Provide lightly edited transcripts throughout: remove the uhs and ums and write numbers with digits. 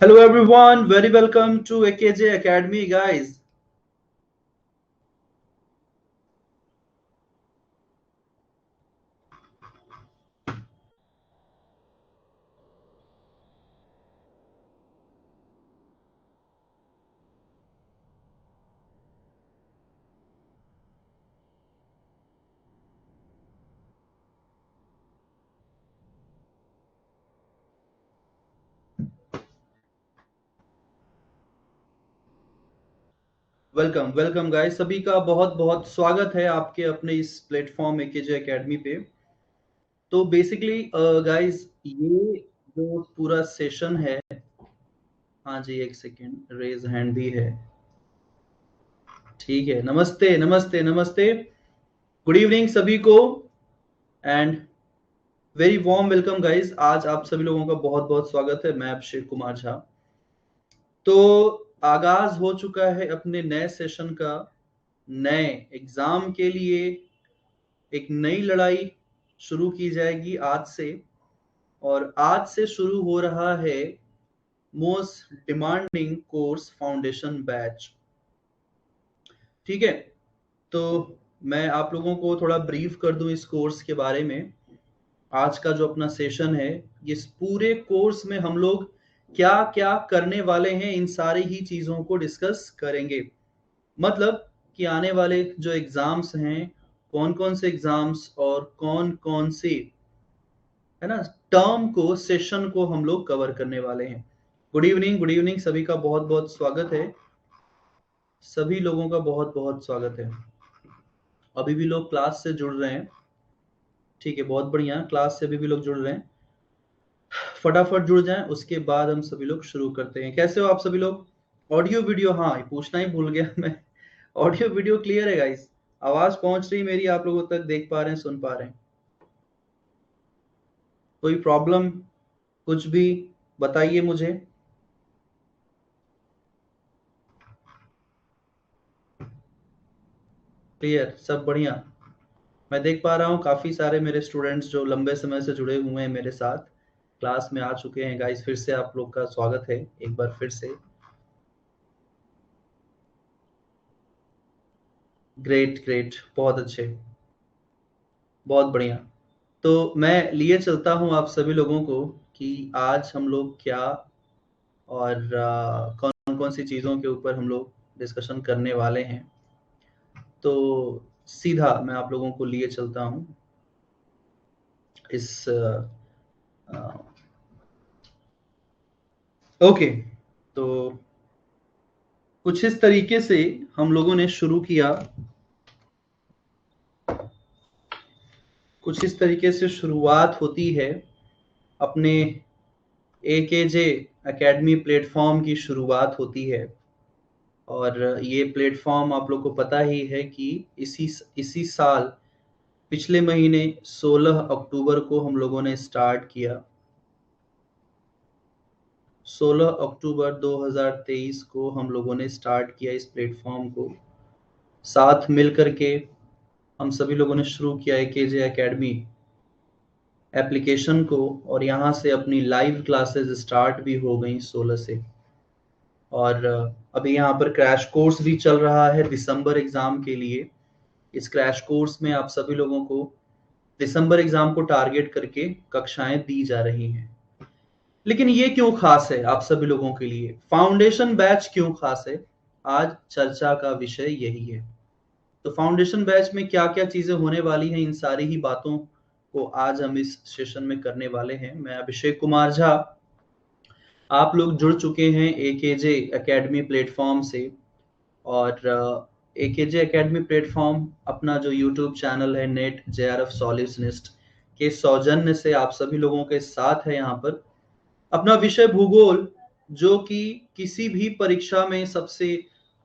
Hello everyone, very welcome to AKJ Academy, guys. Welcome welcome guys, सभी का बहुत बहुत स्वागत है आपके अपने इस प्लेटफॉर्म एकेजे एकेडमी पे। तो बेसिकली गाइस, ये जो पूरा सेशन है, हाँ जी एक सेकेंड, रेज हैंड भी है। ठीक है, नमस्ते नमस्ते नमस्ते, गुड इवनिंग सभी को and very warm welcome guys. आज आप सभी लोगों का बहुत बहुत स्वागत है। मैं अभिषेक कुमार झा। तो आगाज हो चुका है अपने नए सेशन का। नए एग्जाम के लिए एक नई लड़ाई शुरू की जाएगी आज से। और आज से शुरू हो रहा है most demanding course foundation batch. ठीक है, तो मैं आप लोगों को थोड़ा ब्रीफ कर दूं इस कोर्स के बारे में। आज का जो अपना सेशन है, इस पूरे कोर्स में हम लोग क्या क्या करने वाले हैं, इन सारी ही चीजों को डिस्कस करेंगे। मतलब कि आने वाले जो एग्जाम्स हैं, कौन कौन से एग्जाम्स और कौन कौन से, है ना, टर्म को, सेशन को हम लोग कवर करने वाले हैं। गुड इवनिंग सभी का बहुत बहुत स्वागत है। सभी लोगों का बहुत बहुत स्वागत है। अभी भी लोग क्लास से जुड़ रहे हैं। ठीक है, बहुत बढ़िया, क्लास से अभी भी लोग जुड़ रहे हैं। फटाफट जुड़ जाएं, उसके बाद हम सभी लोग शुरू करते हैं। कैसे हो आप सभी लोग? ऑडियो वीडियो, हाँ ये पूछना ही भूल गया मैं। ऑडियो वीडियो क्लियर है गाइस? आवाज पहुंच रही मेरी आप लोगों तक? देख पा रहे हैं, सुन पा रहे हैं? कोई प्रॉब्लम, कुछ भी बताइए मुझे। क्लियर, सब बढ़िया। मैं देख पा रहा हूँ काफी सारे मेरे स्टूडेंट्स जो लंबे समय से जुड़े हुए हैं मेरे साथ, क्लास में आ चुके हैं। गाइस फिर से आप लोग का स्वागत है एक बार फिर से। ग्रेट ग्रेट, बहुत अच्छे, बहुत बढ़िया। तो मैं लिए चलता हूँ आप सभी लोगों को कि आज हम लोग क्या और कौन कौन सी चीज़ों के ऊपर हम लोग डिस्कशन करने वाले हैं। तो सीधा मैं आप लोगों को लिए चलता हूँ इस ओके। तो कुछ इस तरीके से हम लोगों ने शुरू किया, कुछ इस तरीके से शुरुआत होती है अपने एकेजे एकेडमी प्लेटफॉर्म की, शुरुआत होती है। और ये प्लेटफॉर्म आप लोग को पता ही है कि इसी इसी साल पिछले महीने 16 अक्टूबर को हम लोगों ने स्टार्ट किया। 16 अक्टूबर 2023 को हम लोगों ने स्टार्ट किया इस प्लेटफॉर्म को। साथ मिल करके हम सभी लोगों ने शुरू किया है केजे एकेडमी एप्लीकेशन को। और यहाँ से अपनी लाइव क्लासेस स्टार्ट भी हो गई 16 से। और अभी यहाँ पर क्रैश कोर्स भी चल रहा है दिसंबर एग्जाम के लिए। इस क्रैश कोर्स में आप सभी लोगों को दिसंबर एग्जाम को टारगेट करके कक्षाएं दी जा रही हैं। लेकिन ये क्यों खास है आप सभी लोगों के लिए? फाउंडेशन बैच क्यों खास है? आज चर्चा का विषय यही है। तो फाउंडेशन बैच में क्या क्या चीजें होने वाली हैं, इन सारी ही बातों को आज हम इस सेशन में करने वाले हैं। मैं अभिषेक कुमार झा, आप लोग जुड़ चुके हैं एकेजे एकेडमी प्लेटफॉर्म से। और एकेजे एकेडमी प्लेटफॉर्म अपना जो यूट्यूब चैनल है नेट जेआरएफ सॉल्यूशनिस्ट के सौजन्य से आप सभी लोगों के साथ है यहाँ पर। अपना विषय भूगोल, जो कि किसी भी परीक्षा में सबसे,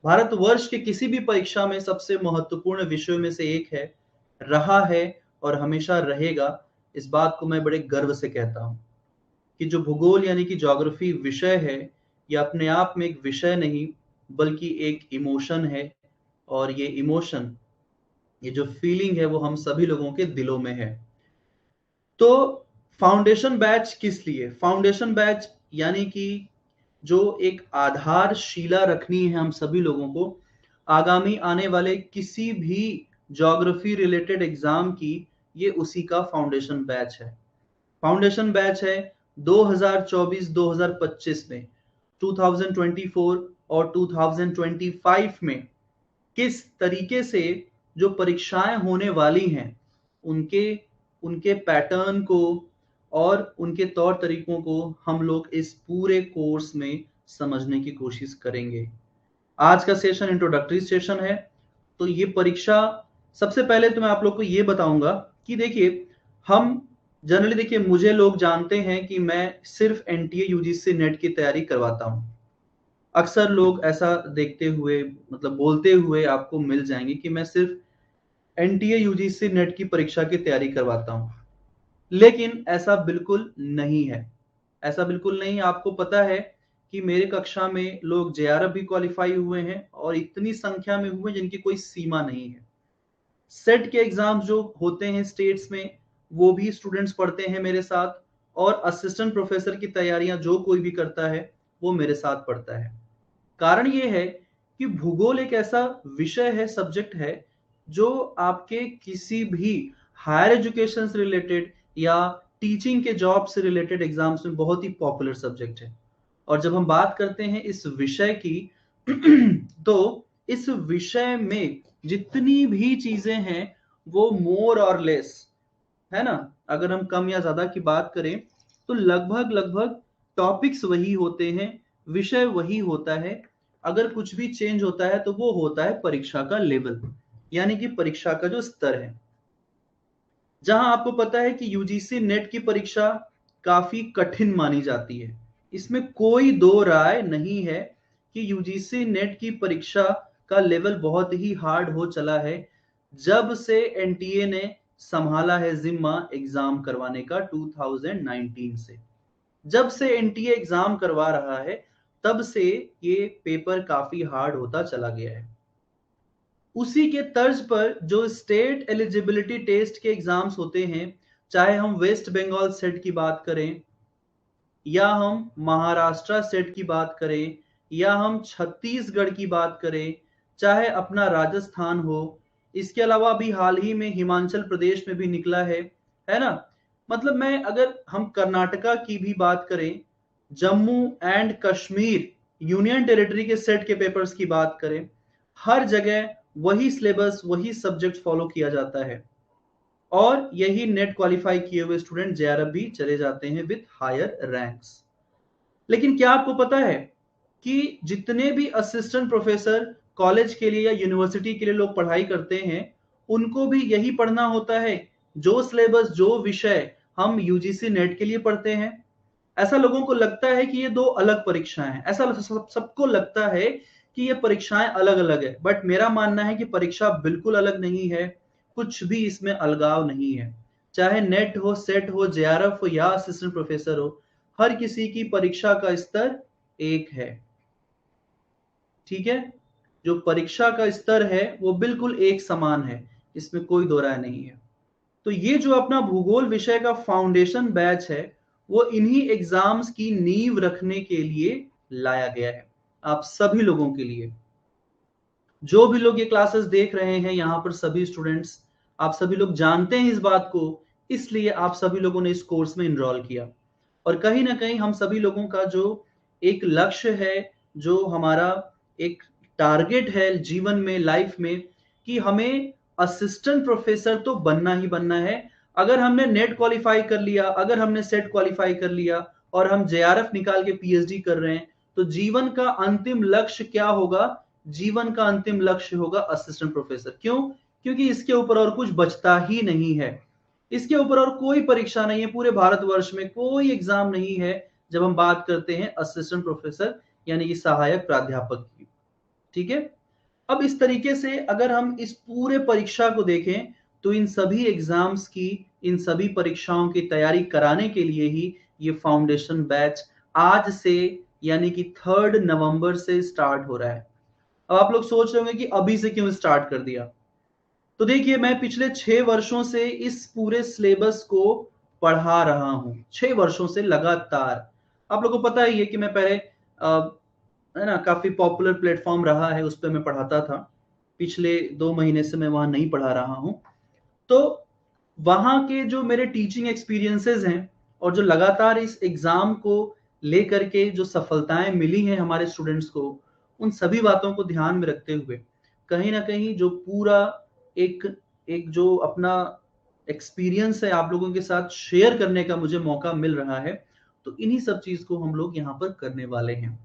भारतवर्ष के किसी भी परीक्षा में सबसे महत्वपूर्ण विषयों में से एक है, रहा है और हमेशा रहेगा। इस बात को मैं बड़े गर्व से कहता हूँ कि जो भूगोल यानी कि ज्योग्राफी विषय है, ये अपने आप में एक विषय नहीं बल्कि एक इमोशन है। और ये इमोशन, ये जो फीलिंग है, वो हम सभी लोगों के दिलों में है। तो फाउंडेशन बैच किस लिए? फाउंडेशन बैच यानी कि जो एक आधारशिला रखनी है हम सभी लोगों को आगामी आने वाले किसी भी ज्योग्राफी रिलेटेड एग्जाम की, ये उसी का फाउंडेशन बैच है। फाउंडेशन बैच है 2024-2025 में, 2024 और 2025 में किस तरीके से जो परीक्षाएं होने वाली हैं उनके उनके पैटर्न को और उनके तौर तरीकों को हम लोग इस पूरे कोर्स में समझने की कोशिश करेंगे। आज का सेशन इंट्रोडक्टरी सेशन है। तो ये परीक्षा, सबसे पहले तो मैं आप लोग को ये बताऊंगा कि देखिए, हम जनरली देखिए, मुझे लोग जानते हैं कि मैं सिर्फ एनटीए यूजीसी नेट की तैयारी करवाता हूं। अक्सर लोग ऐसा देखते हुए, मतलब बोलते हुए आपको मिल जाएंगे कि मैं सिर्फ एनटीए यूजीसी नेट की परीक्षा की तैयारी करवाता हूं, लेकिन ऐसा बिल्कुल नहीं है। ऐसा बिल्कुल नहीं। आपको पता है कि मेरे कक्षा में लोग जेआरएफ भी क्वालिफाई हुए हैं और इतनी संख्या में हुए जिनकी कोई सीमा नहीं है। सेट के एग्जाम्स जो होते हैं स्टेट्स में, वो भी स्टूडेंट्स पढ़ते हैं मेरे साथ, और असिस्टेंट प्रोफेसर की तैयारियां जो कोई भी करता है वो मेरे साथ पढ़ता है। कारण ये है कि भूगोल एक ऐसा विषय है, सब्जेक्ट है, जो आपके किसी भी हायर एजुकेशन से रिलेटेड या टीचिंग के जॉब से रिलेटेड एग्जाम्स में बहुत ही पॉपुलर सब्जेक्ट है। और जब हम बात करते हैं इस विषय की तो इस विषय में जितनी भी चीजें हैं वो मोर और लेस, है ना, अगर हम कम या ज्यादा की बात करें तो लगभग लगभग टॉपिक्स वही होते हैं, विषय वही होता है। अगर कुछ भी चेंज होता है तो वो होता है परीक्षा का लेवल, यानी कि परीक्षा का जो स्तर है। जहां आपको पता है कि यूजीसी नेट की परीक्षा काफी कठिन मानी जाती है, इसमें कोई दो राय नहीं है कि यूजीसी नेट की परीक्षा का लेवल बहुत ही हार्ड हो चला है जब से एनटीए ने संभाला है जिम्मा एग्जाम करवाने का 2019 से। जब से एनटीए एग्जाम करवा रहा है तब से ये पेपर काफी हार्ड होता चला गया है। उसी के तर्ज पर जो स्टेट एलिजिबिलिटी टेस्ट के एग्जाम्स होते हैं, चाहे हम वेस्ट बंगाल सेट की बात करें या हम महाराष्ट्र सेट की बात करें या हम छत्तीसगढ़ की बात करें, चाहे अपना राजस्थान हो, इसके अलावा भी हाल ही में हिमाचल प्रदेश में भी निकला है ना। मतलब मैं, अगर हम कर्नाटका की भी बात करें, Jammu and Kashmir union territory के सेट के पेपर्स की बात करें, हर जगह वही सिलेबस, वही सब्जेक्ट फॉलो किया जाता है और यही नेट क्वालिफाई किए हुए स्टूडेंट जेआरएफ भी चले जाते हैं विद हायर रैंक्स। लेकिन क्या आपको पता है कि जितने भी असिस्टेंट प्रोफेसर कॉलेज के लिए या यूनिवर्सिटी के लिए लोग पढ़ाई करते हैं, उनको भी यही पढ़ना होता है जो सिलेबस, जो विषय हम यूजीसी नेट के लिए पढ़ते हैं। ऐसा लोगों को लगता है कि ये दो अलग परीक्षाएं हैं, ऐसा सबको लगता है कि ये परीक्षाएं अलग अलग है, बट मेरा मानना है कि परीक्षा बिल्कुल अलग नहीं है। कुछ भी इसमें अलगाव नहीं है। चाहे नेट हो, सेट हो, जेआरएफ हो या असिस्टेंट प्रोफेसर हो, हर किसी की परीक्षा का स्तर एक है। ठीक है, जो परीक्षा का स्तर है वो बिल्कुल एक समान है, इसमें कोई दो राय नहीं है। तो ये जो अपना भूगोल विषय का फाउंडेशन बैच है वो इन्हीं एग्जाम्स की नींव रखने के लिए लाया गया है, आप सभी लोगों के लिए। जो भी लोग ये क्लासेस देख रहे हैं यहाँ पर, सभी स्टूडेंट्स, आप सभी लोग जानते हैं इस बात को, इसलिए आप सभी लोगों ने इस कोर्स में इनरोल किया। और कहीं ना कहीं हम सभी लोगों का जो एक लक्ष्य है, जो हमारा एक टारगेट है जीवन में, लाइफ में, कि हमें असिस्टेंट प्रोफेसर तो बनना ही बनना है। अगर हमने नेट क्वालिफाई कर लिया, अगर हमने सेट क्वालिफाई कर लिया और हम जेआरएफ निकाल के पीएचडी कर रहे हैं, तो जीवन का अंतिम लक्ष्य क्या होगा? जीवन का अंतिम लक्ष्य होगा असिस्टेंट प्रोफेसर। क्यों? क्योंकि इसके ऊपर और कुछ बचता ही नहीं है। इसके ऊपर और कोई परीक्षा नहीं है, पूरे भारतवर्ष में कोई एग्जाम नहीं है जब हम बात करते हैं असिस्टेंट प्रोफेसर यानी कि सहायक प्राध्यापक की। ठीक है, अब इस तरीके से अगर हम इस पूरे परीक्षा को देखें तो इन सभी एग्जाम्स की, इन सभी परीक्षाओं की तैयारी कराने के लिए ही ये फाउंडेशन बैच आज से, यानी कि 3 नवंबर से स्टार्ट हो रहा है। अब आप लोग सोच रहे होंगे कि अभी से क्यों स्टार्ट कर दिया। तो देखिए, मैं पिछले 6 वर्षों से इस पूरे सिलेबस को पढ़ा रहा हूं, 6 वर्षों से लगातार। आप लोगों को पता ही है कि मैं पहले है ना, काफी पॉपुलर प्लेटफॉर्म रहा है, उस पर मैं पढ़ाता था। पिछले 2 महीने से मैं वहां नहीं पढ़ा रहा हूं। तो वहां के जो मेरे टीचिंग एक्सपीरियंसेस हैं और जो लगातार इस एग्जाम को लेकर के जो सफलताएं मिली हैं हमारे स्टूडेंट्स को, उन सभी बातों को ध्यान में रखते हुए कहीं ना कहीं जो पूरा एक एक जो अपना एक्सपीरियंस है आप लोगों के साथ शेयर करने का मुझे मौका मिल रहा है, तो इन्हीं सब चीज को हम लोग यहाँ पर करने वाले हैं।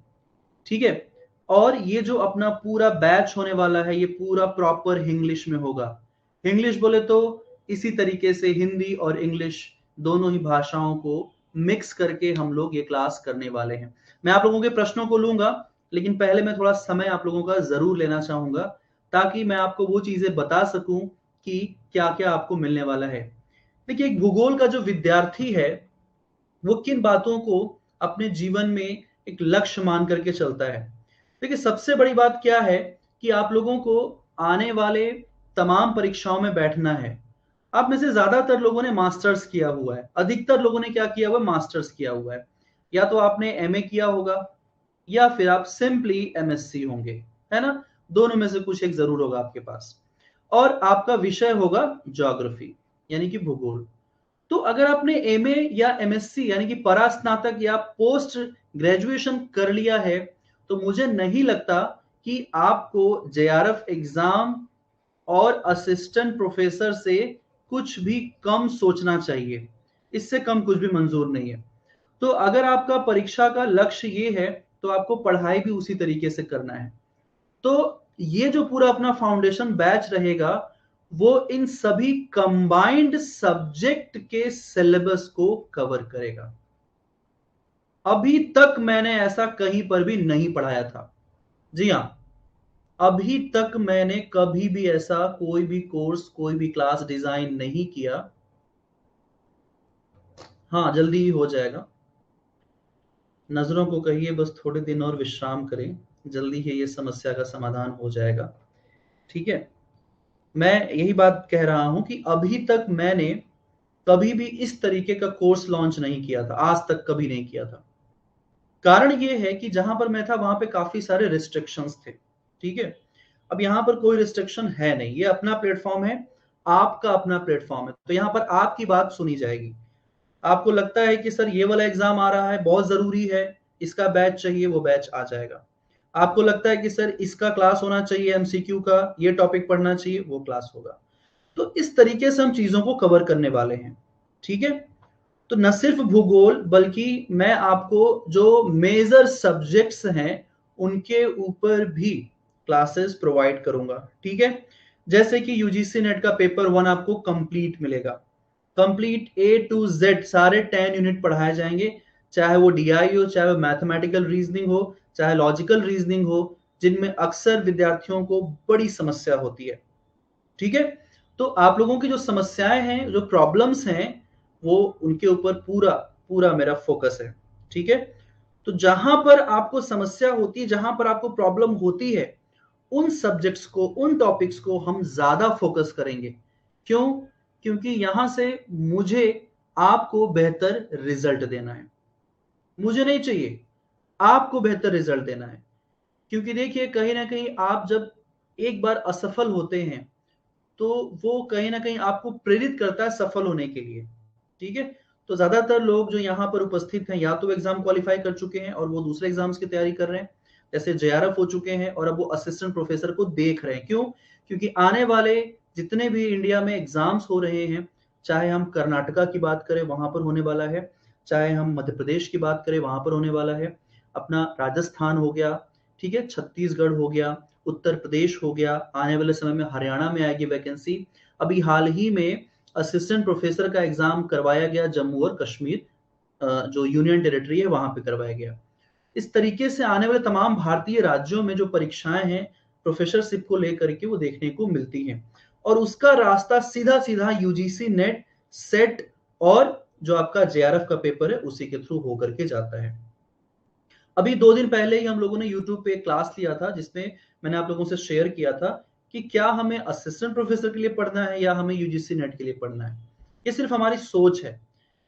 ठीक है। और ये जो अपना पूरा बैच होने वाला है, ये पूरा प्रॉपर इंग्लिश में होगा। इंग्लिश बोले तो इसी तरीके से हिंदी और इंग्लिश दोनों ही भाषाओं को मिक्स करके हम लोग ये क्लास करने वाले हैं। मैं आप लोगों के प्रश्नों को लूंगा, लेकिन पहले मैं थोड़ा समय आप लोगों का जरूर लेना चाहूंगा, ताकि मैं आपको वो चीजें बता सकूं कि क्या क्या आपको मिलने वाला है। देखिए, एक भूगोल का जो विद्यार्थी है वो किन बातों को अपने जीवन में एक लक्ष्य मान करके चलता है। देखिए, सबसे बड़ी बात क्या है कि आप लोगों को आने वाले तमाम परीक्षाओं में बैठना है। आप में से ज्यादातर लोगों ने मास्टर्स किया हुआ है, अधिकतर लोगों ने क्या किया हुआ है, मास्टर्स किया हुआ है। या तो आपने एमए किया होगा या फिर आप सिंपली एमएससी होंगे, है ना। दोनों में से कुछ एक जरूर होगा आपके पास। और आपका विषय होगा ज्योग्राफी, यानी कि भूगोल। तो अगर आपने एमए या एमएससी यानी कि परास्नातक या पोस्ट ग्रेजुएशन कर लिया है, तो मुझे नहीं लगता कि आपको जेआरएफ एग्जाम और असिस्टेंट प्रोफेसर से कुछ भी कम सोचना चाहिए। इससे कम कुछ भी मंजूर नहीं है। तो अगर आपका परीक्षा का लक्ष्य ये है, तो आपको पढ़ाई भी उसी तरीके से करना है। तो ये जो पूरा अपना फाउंडेशन बैच रहेगा, वो इन सभी कंबाइंड सब्जेक्ट के सिलेबस को कवर करेगा। अभी तक मैंने ऐसा कहीं पर भी नहीं पढ़ाया था। जी हाँ, अभी तक मैंने कभी भी ऐसा कोई भी कोर्स, कोई भी क्लास डिजाइन नहीं किया। हाँ, जल्दी ही हो जाएगा। नजरों को कहिए बस थोड़े दिन और विश्राम करें, जल्दी ही ये समस्या का समाधान हो जाएगा। ठीक है। मैं यही बात कह रहा हूं कि अभी तक मैंने कभी भी इस तरीके का कोर्स लॉन्च नहीं किया था, आज तक कभी नहीं किया था। कारण ये है कि जहां पर मैं था वहां पे काफी सारे रिस्ट्रिक्शंस थे। ठीक है। अब यहाँ पर कोई रिस्ट्रिक्शन है नहीं, ये अपना प्लेटफॉर्म है, आपका अपना प्लेटफॉर्म है, तो यहाँ पर आपकी बात सुनी जाएगी। आपको लगता है कि सर ये वाला एग्जाम आ रहा है, बहुत जरूरी है, इसका बैच चाहिए, वो बैच आ जाएगा। आपको लगता है कि सर इसका क्लास होना चाहिए, एमसीक्यू का ये टॉपिक पढ़ना चाहिए, वो क्लास होगा। तो इस तरीके से हम चीजों को कवर करने वाले हैं। ठीक है। तो न सिर्फ भूगोल, बल्कि मैं आपको जो मेजर सब्जेक्ट्स हैं उनके ऊपर भी क्लासेस प्रोवाइड करूंगा। ठीक है। जैसे कि यूजीसी नेट का पेपर 1 आपको कंप्लीट मिलेगा। कंप्लीट ए टू जेड सारे 10 यूनिट पढ़ाए जाएंगे, चाहे वो डीआई हो, चाहे वो मैथमेटिकल रीजनिंग हो, चाहे लॉजिकल रीजनिंग हो, जिनमें अक्सर विद्यार्थियों को बड़ी समस्या होती है। ठीक है। तो आप लोगों की जो समस्याएं हैं, जो प्रॉब्लम्स हैं, वो उनके ऊपर पूरा पूरा मेरा फोकस है। ठीक है। तो जहां पर आपको समस्या होती है, जहां पर आपको प्रॉब्लम होती है, उन सब्जेक्ट्स को, उन टॉपिक्स को हम ज्यादा फोकस करेंगे। क्यों? क्योंकि यहां से मुझे आपको बेहतर रिजल्ट देना है। मुझे नहीं चाहिए, आपको बेहतर रिजल्ट देना है। क्योंकि देखिए, कहीं ना कहीं आप जब एक बार असफल होते हैं, तो वो कहीं ना कहीं आपको प्रेरित करता है सफल होने के लिए। ठीक है। तो ज्यादातर लोग जो यहाँ पर उपस्थित हैं, या तो एग्जाम क्वालिफाई कर चुके हैं और वो दूसरे एग्जाम्स की तैयारी कर रहे हैं, जैसे जेआरएफ हो चुके हैं, और अब वो असिस्टेंट प्रोफेसर को देख रहे हैं। क्यों? क्योंकि आने वाले जितने भी इंडिया में एग्जाम्स हो रहे हैं, चाहे हम कर्नाटका की बात करें, वहां पर होने वाला है, चाहे हम मध्य प्रदेश की बात करें, वहां पर होने वाला है, अपना राजस्थान हो गया, ठीक है, छत्तीसगढ़ हो गया, उत्तर प्रदेश हो गया, आने वाले समय में हरियाणा में आएगी वैकेंसी। अभी हाल ही में असिस्टेंट प्रोफेसर का एग्जाम करवाया गया जम्मू और कश्मीर, जो यूनियन टेरिटरी है, वहां पे करवाया गया। इस तरीके से आने वाले तमाम भारतीय राज्यों में जो परीक्षाएं हैं प्रोफेसरशिप को लेकर के, वो देखने को मिलती हैं। और उसका रास्ता सीधा सीधा यूजीसी नेट, सेट और जो आपका जेआरएफ का पेपर है उसी के थ्रू होकर के जाता है। अभी 2 दिन पहले ही हम लोगों ने यूट्यूब पे एक क्लास लिया था, जिसमें मैंने आप लोगों से शेयर किया था कि क्या हमें असिस्टेंट प्रोफेसर के लिए पढ़ना है या हमें यूजीसी नेट के लिए पढ़ना है। ये सिर्फ हमारी सोच है।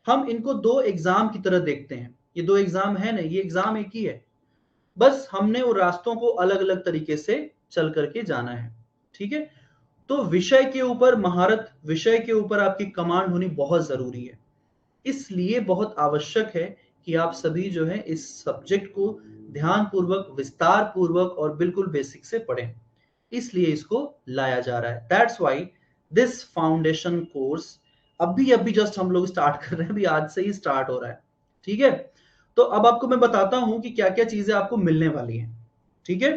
हम इनको 2 एग्जाम की तरह देखते हैं। ये 2 एग्जाम है नहीं, ये एग्जाम एक ही है। बस हमने वो रास्तों को अलग अलग तरीके से चल करके जाना है। ठीक है, तो विषय के ऊपर महारत, विषय के ऊपर आपकी कमांड होनी बहुत जरूरी है। इसलिए बहुत आवश्यक है कि आप सभी जो है इस सब्जेक्ट को ध्यान पूर्वक, विस्तार पूर्वक और बिल्कुल बेसिक से पढ़ें। इसलिए इसको लाया जा रहा है। That's why this foundation course अभी अभी जस्ट हम लोग स्टार्ट कर रहे हैं, अभी आज से ही स्टार्ट हो रहा है। ठीक है, तो अब आपको मैं बताता हूं कि क्या क्या चीजें आपको मिलने वाली हैं। ठीक है,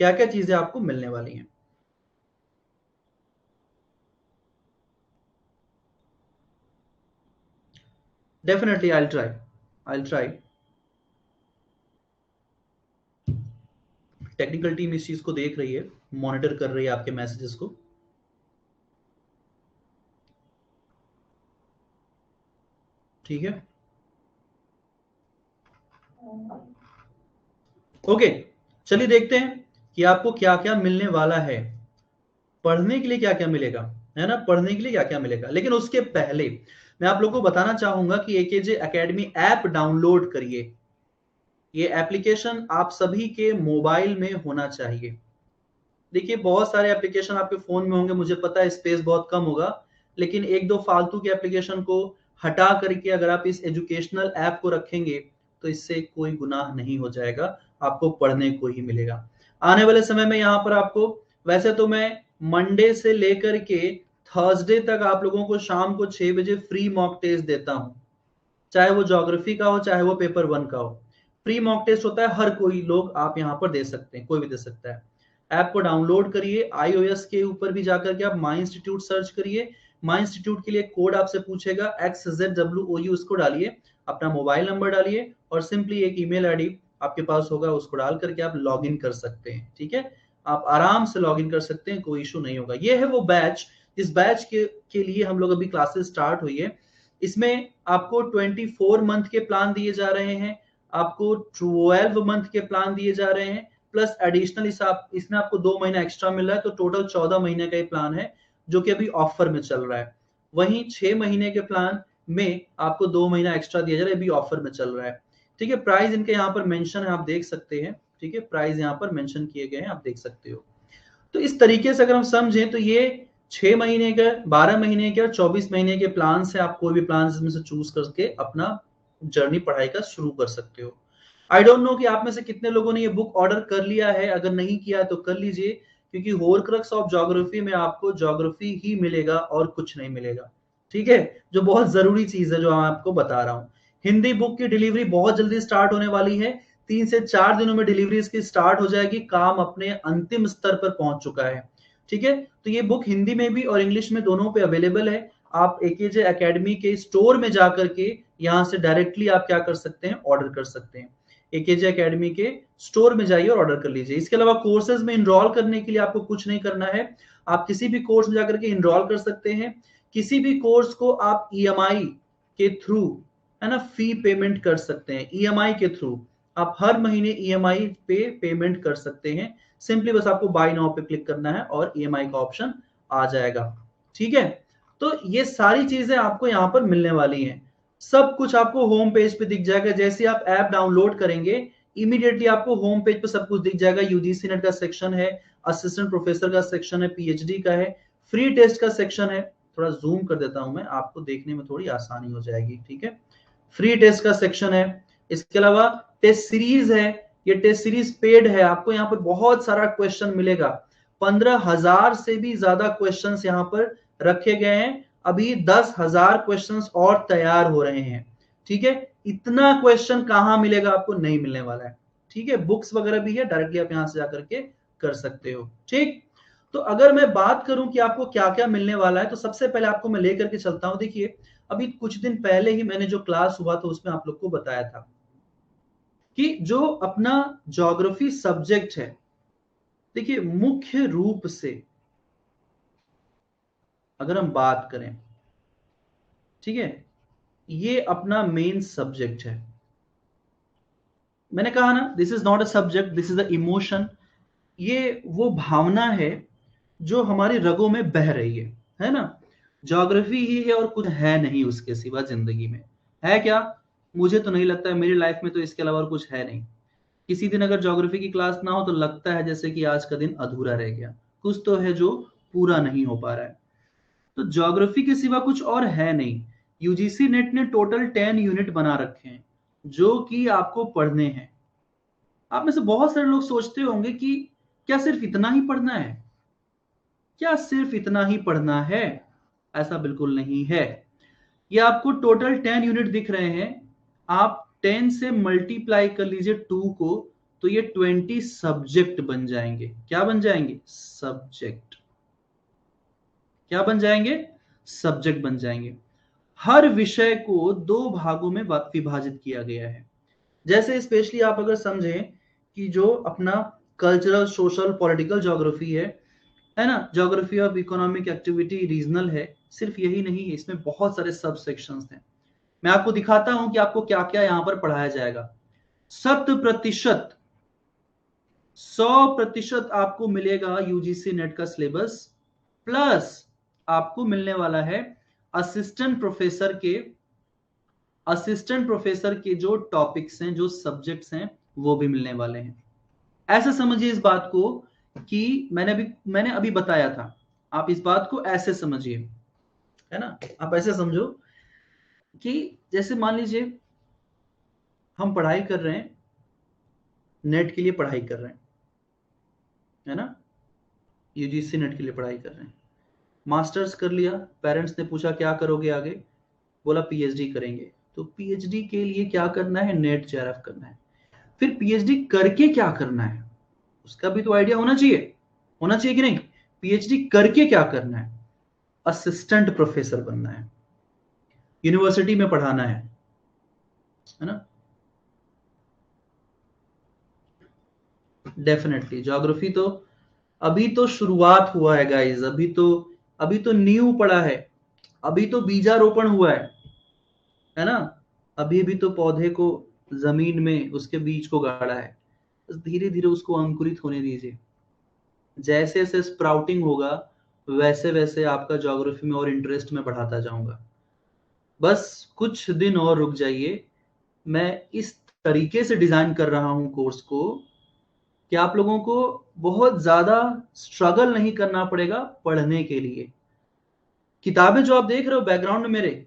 क्या क्या चीजें आपको मिलने वाली हैं। Definitely I try. Technical team इस चीज को देख रही है, मॉनिटर कर रही है आपके मैसेजेस को। ठीक है, ओके, चलिए देखते हैं कि आपको क्या क्या मिलने वाला है। पढ़ने के लिए क्या क्या मिलेगा, है ना, पढ़ने के लिए क्या क्या मिलेगा। लेकिन उसके पहले मैं आप लोगों को बताना चाहूंगा कि एकेजे एकेडमी ऐप डाउनलोड करिए। ये एप्लीकेशन आप सभी के मोबाइल में होना चाहिए। देखिए, बहुत सारे एप्लीकेशन आपके फोन में होंगे, मुझे पता है स्पेस बहुत कम होगा, लेकिन एक दो फालतू के एप्लीकेशन को हटा करके अगर आप इस एजुकेशनल ऐप को रखेंगे तो इससे कोई गुनाह नहीं हो जाएगा, आपको पढ़ने को ही मिलेगा। आने वाले समय में यहाँ पर आपको, वैसे तो मैं मंडे से लेकर के थर्सडे तक आप लोगों को शाम को 6 बजे फ्री मॉक टेस्ट देता हूं, चाहे वो ज्योग्राफी का हो चाहे वो पेपर 1 का हो। फ्री मॉक टेस्ट होता है, हर कोई लोग आप यहाँ पर दे सकते हैं, कोई भी दे सकता है। ऐप को डाउनलोड करिए, iOS के ऊपर भी जाकर के आप माई इंस्टीट्यूट सर्च करिए। माई इंस्टीट्यूट के लिए कोड आपसे पूछेगा XZWOU, उसको डालिए, अपना मोबाइल नंबर डालिए और सिंपली एक ईमेल आईडी आपके पास होगा, उसको डाल करके आप लॉग इन कर सकते हैं। ठीक है, आप आराम से लॉग इन कर सकते हैं, कोई इशू नहीं होगा। ये है वो बैच, इस बैच के लिए हम लोग अभी क्लासेस स्टार्ट हुई है। इसमें आपको 24 मंथ के प्लान दिए जा रहे हैं, आपको 12 मंथ के प्लान दिए जा रहे हैं, प्लस एडिशनल इसमें आपको 2 महीना एक्स्ट्रा मिल रहा है, तो टोटल 14 महीने का ये प्लान है जो कि अभी ऑफर में चल रहा है। वहीं 6 महीने के प्लान में आपको 2 महीना एक्स्ट्रा दिया जा रहा है, अभी ऑफर में चल रहा है। ठीक है, प्राइस इनके यहाँ पर मेंशन है, आप देख सकते हैं। ठीक है, प्राइस यहाँ पर मेंशन किए गए हैं, आप देख सकते हो। तो इस तरीके से अगर हम समझें तो ये 6 महीने के, 12 महीने के और 24 महीने के प्लान से आप कोई भी प्लान इसमें से चूज करके अपना जर्नी पढ़ाई का शुरू कर सकते हो। आई डोंट नो कि आप में से कितने लोगों ने ये बुक ऑर्डर कर लिया है, अगर नहीं किया तो कर लीजिए, क्योंकि होरक्रक्स ऑफ ज्योग्राफी में आपको ज्योग्राफी ही मिलेगा और कुछ नहीं मिलेगा। ठीक है, जो बहुत जरूरी चीज है जो मैं आपको बता रहा हूँ। हिंदी बुक की डिलीवरी बहुत जल्दी स्टार्ट होने वाली है, 3 से 4 दिनों में डिलीवरी इसकी स्टार्ट हो जाएगी, काम अपने अंतिम स्तर पर पहुंच चुका है। ठीक है, तो ये बुक हिंदी में भी और इंग्लिश में दोनों पे अवेलेबल है। आप एकेजे एकेडमी के स्टोर में जाकर के यहाँ से डायरेक्टली आप क्या कर सकते हैं, ऑर्डर कर सकते हैं। एकेजे एकेडमी के स्टोर में जाइए और ऑर्डर कर लीजिए। इसके अलावा कोर्सेज में इनरोल करने के लिए आपको कुछ नहीं करना है, आप किसी भी कोर्स में जाकर के इनरोल कर सकते हैं। किसी भी कोर्स को आप ईएमआई के थ्रू, है ना, फी पेमेंट कर सकते हैं। ईएमआई के थ्रू आप हर महीने ईएमआई पे पेमेंट कर सकते हैं। सिंपली बस आपको बाय नाउ पे क्लिक करना है और ईएमआई का ऑप्शन आ जाएगा। ठीक है, तो ये सारी चीजें आपको यहाँ पर मिलने वाली हैं। सब कुछ आपको होम पेज पे दिख जाएगा। जैसे आप ऐप डाउनलोड करेंगे इमीडिएटली आपको होम पेज पे सब कुछ दिख जाएगा। यूजीसी नेट का सेक्शन है, असिस्टेंट प्रोफेसर का सेक्शन है, पीएचडी का है, फ्री टेस्ट का सेक्शन है। थोड़ा जूम कर देता हूं मैं, आपको देखने में थोड़ी आसानी हो जाएगी। ठीक है, फ्री टेस्ट का सेक्शन है। इसके अलावा टेस्ट सीरीज है, ये टेस्ट सीरीज पेड है, आपको यहाँ पर बहुत सारा क्वेश्चन मिलेगा। 15,000 से भी ज्यादा क्वेश्चंस यहाँ पर रखे गए हैं, अभी 10,000 क्वेश्चंस और तैयार हो रहे हैं। ठीक है, इतना क्वेश्चन कहां मिलेगा, आपको नहीं मिलने वाला है। ठीक है, बुक्स वगैरह भी है, डायरेक्टली आप यहां से जाकर के कर सकते हो। ठीक, तो अगर मैं बात करूं कि आपको क्या क्या मिलने वाला है, तो सबसे पहले आपको मैं लेकर के चलता हूं। देखिए, अभी कुछ दिन पहले ही मैंने जो क्लास हुआ था उसमें आप लोग को बताया था कि जो अपना ज्योग्राफी सब्जेक्ट है, देखिए मुख्य रूप से अगर हम बात करें, ठीक है, ये अपना मेन सब्जेक्ट है। मैंने कहा ना, this is not a subject, this is a emotion. ये वो भावना है जो हमारी रगों में बह रही है ना। ज्योग्राफी ही है और कुछ है नहीं उसके सिवा जिंदगी में। है क्या? मुझे तो नहीं लगता है, मेरी लाइफ में तो इसके अलावा और कुछ है नहीं। किसी दिन अगर ज्योग्राफी की क्लास ना हो तो लगता है जैसे कि आज का दिन अधूरा रह गया, कुछ तो है जो पूरा नहीं हो पा रहा है। तो ज्योग्राफी के सिवा कुछ और है नहीं। यूजीसी नेट ने टोटल 10 यूनिट बना रखे हैं जो कि आपको पढ़ने हैं। आप में से बहुत सारे लोग सोचते होंगे कि क्या सिर्फ इतना ही पढ़ना है, क्या सिर्फ इतना ही पढ़ना है? ऐसा बिल्कुल नहीं है। ये आपको टोटल 10 यूनिट दिख रहे हैं, आप 10 से मल्टीप्लाई कर लीजिए 2 को, तो ये 20 सब्जेक्ट बन जाएंगे। क्या बन जाएंगे? सब्जेक्ट। क्या बन जाएंगे? सब्जेक्ट बन जाएंगे। हर विषय को 2 भागों में विभाजित किया गया है। जैसे स्पेशली आप अगर समझें कि जो अपना कल्चरल, सोशल, पॉलिटिकल ज्योग्राफी है ना, geography of economic activity regional है, सिर्फ यही नहीं है, इसमें बहुत सारे सब सेक्शंस हैं। मैं आपको दिखाता हूं कि आपको क्या क्या यहां पर पढ़ाया जाएगा। 100% 100% आपको मिलेगा यूजीसी नेट का सिलेबस, प्लस आपको मिलने वाला है असिस्टेंट प्रोफेसर के जो टॉपिक्स हैं, जो सब्जेक्ट्स हैं, वो भी मिलने वाले हैं। ऐसे समझिए इस बात को कि मैंने अभी बताया था, आप इस बात को ऐसे समझिए, है ना, आप ऐसे समझो कि जैसे मान लीजिए हम पढ़ाई कर रहे हैं, नेट के लिए पढ़ाई कर रहे हैं, है ना, यूजीसी नेट के लिए पढ़ाई कर रहे हैं, मास्टर्स कर लिया, पेरेंट्स ने पूछा क्या करोगे आगे, बोला पीएचडी करेंगे। तो पीएचडी के लिए क्या करना है? नेट जेआरएफ करना है। फिर पीएचडी करके क्या करना है, उसका भी तो आइडिया होना चाहिए, कि नहीं? पीएचडी करके क्या करना है? असिस्टेंट प्रोफेसर बनना है, यूनिवर्सिटी में पढ़ाना है ना। डेफिनेटली ज्योग्राफी तो अभी तो शुरुआत हुआ है गाइस, अभी तो नींव पड़ा है, अभी तो बीजारोपण हुआ है ना, अभी भी तो पौधे को जमीन में उसके बीज को गाड़ा है, धीरे धीरे उसको अंकुरित होने दीजिए। जैसे जैसे स्प्राउटिंग होगा वैसे वैसे आपका ज्योग्राफी में और इंटरेस्ट में बढ़ाता जाऊंगा। बस कुछ दिन और रुक जाइए, मैं इस तरीके से डिजाइन कर रहा हूं कोर्स को कि आप लोगों को बहुत ज्यादा स्ट्रगल नहीं करना पड़ेगा पढ़ने के लिए। किताबें जो आप देख रहे हो बैकग्राउंड में मेरे,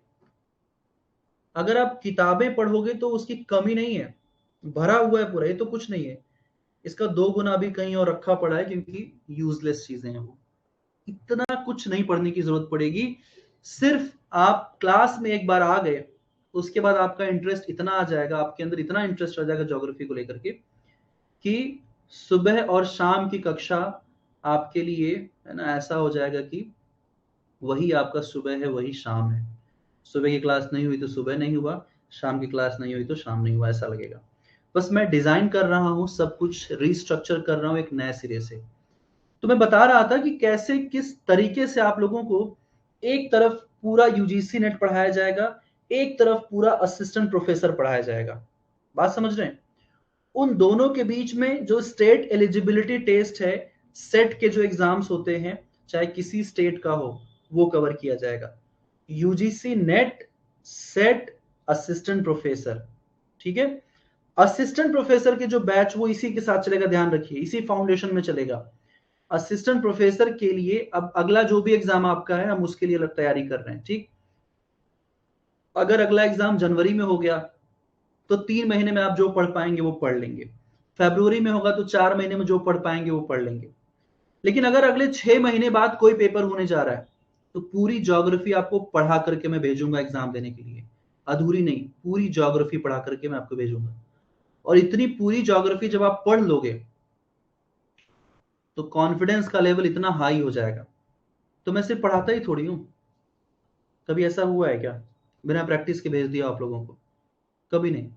अगर आप किताबें पढ़ोगे तो उसकी कमी नहीं है, भरा हुआ है पूरा, ये तो कुछ नहीं है, इसका 2 गुना भी कहीं और रखा पड़ा है, क्योंकि यूजलेस चीजें हैं वो। इतना कुछ नहीं पढ़ने की जरूरत पड़ेगी, सिर्फ आप क्लास में एक बार आ गए, उसके बाद आपका इंटरेस्ट इतना आ जाएगा, आपके अंदर इतना इंटरेस्ट आ जाएगा ज्योग्राफी को लेकर के कि सुबह और शाम की कक्षा आपके लिए, है ना, ऐसा हो जाएगा कि वही आपका सुबह है, वही शाम है। सुबह की क्लास नहीं हुई तो सुबह नहीं हुआ, शाम की क्लास नहीं हुई तो शाम नहीं हुआ, ऐसा लगेगा। बस मैं डिजाइन कर रहा हूँ, सब कुछ रिस्ट्रक्चर कर रहा हूँ एक नए सिरे से। तो मैं बता रहा था कि कैसे किस तरीके से आप लोगों को एक तरफ पूरा यूजीसी नेट पढ़ाया जाएगा, एक तरफ पूरा असिस्टेंट प्रोफेसर पढ़ाया जाएगा। बात समझ रहे हैं? उन दोनों के बीच में जो स्टेट एलिजिबिलिटी टेस्ट है, सेट के जो एग्जाम्स होते हैं, चाहे किसी स्टेट का हो, वो कवर किया जाएगा। UGC net, set, assistant professor, ठीक है। असिस्टेंट प्रोफेसर के जो बैच वो इसी के साथ चलेगा, ध्यान रखिए, इसी फाउंडेशन में चलेगा। असिस्टेंट प्रोफेसर के लिए अब अगला जो भी एग्जाम आपका है, हम उसके लिए अलग तैयारी कर रहे हैं, ठीक। अगर अगला एग्जाम जनवरी में हो गया तो 3 महीने में आप जो पढ़ पाएंगे वो पढ़ लेंगे, फेब्रुवरी में होगा तो 4 महीने में जो पढ़ पाएंगे वो पढ़ लेंगे। लेकिन अगर अगले 6 महीने बाद कोई पेपर होने जा रहा है तो पूरी ज्योग्राफी आपको पढ़ा करके मैं भेजूंगा एग्जाम देने के लिए, अधूरी नहीं, पूरी ज्योग्राफी पढ़ा करके मैं आपको भेजूंगा। और इतनी पूरी ज्योग्राफी जब आप पढ़ लोगे तो कॉन्फिडेंस का लेवल इतना हाई हो जाएगा। तो मैं सिर्फ पढ़ाता ही थोड़ी हूं, कभी ऐसा हुआ है क्या बिना प्रैक्टिस के भेज दिया आप लोगों को? कभी नहीं।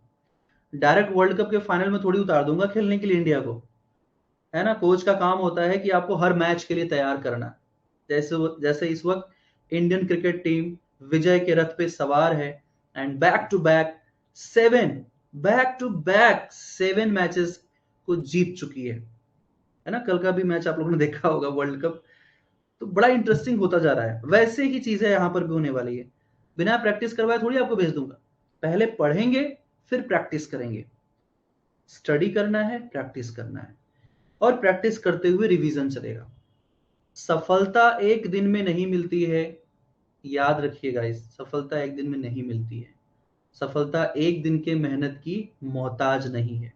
डायरेक्ट वर्ल्ड कप के फाइनल में थोड़ी उतार दूंगा खेलने के लिए इंडिया को, है ना। कोच का काम होता है कि आपको हर मैच के लिए तैयार करना। जैसे जैसे इस वक्त इंडियन क्रिकेट टीम विजय के रथ पे सवार है, and back to back 7 matches को जीत चुकी है ना। कल का भी मैच आप लोगों ने देखा होगा वर्ल्ड कप, तो बड़ा इंटरेस्टिंग होता जा रहा है। वैसे ही चीजें यहां पर भी होने वाली है, बिना प्रैक्टिस करवाए थोड़ी आपको भेज दूंगा, पहले पढ़ेंगे फिर प्रैक्टिस करेंगे। स्टडी करना है, प्रैक्टिस करना है, और प्रैक्टिस करते हुए रिवीजन चलेगा। सफलता एक दिन में नहीं मिलती है, याद रखिएगा, इस सफलता एक दिन में नहीं मिलती है। सफलता एक दिन के मेहनत की मोहताज नहीं है।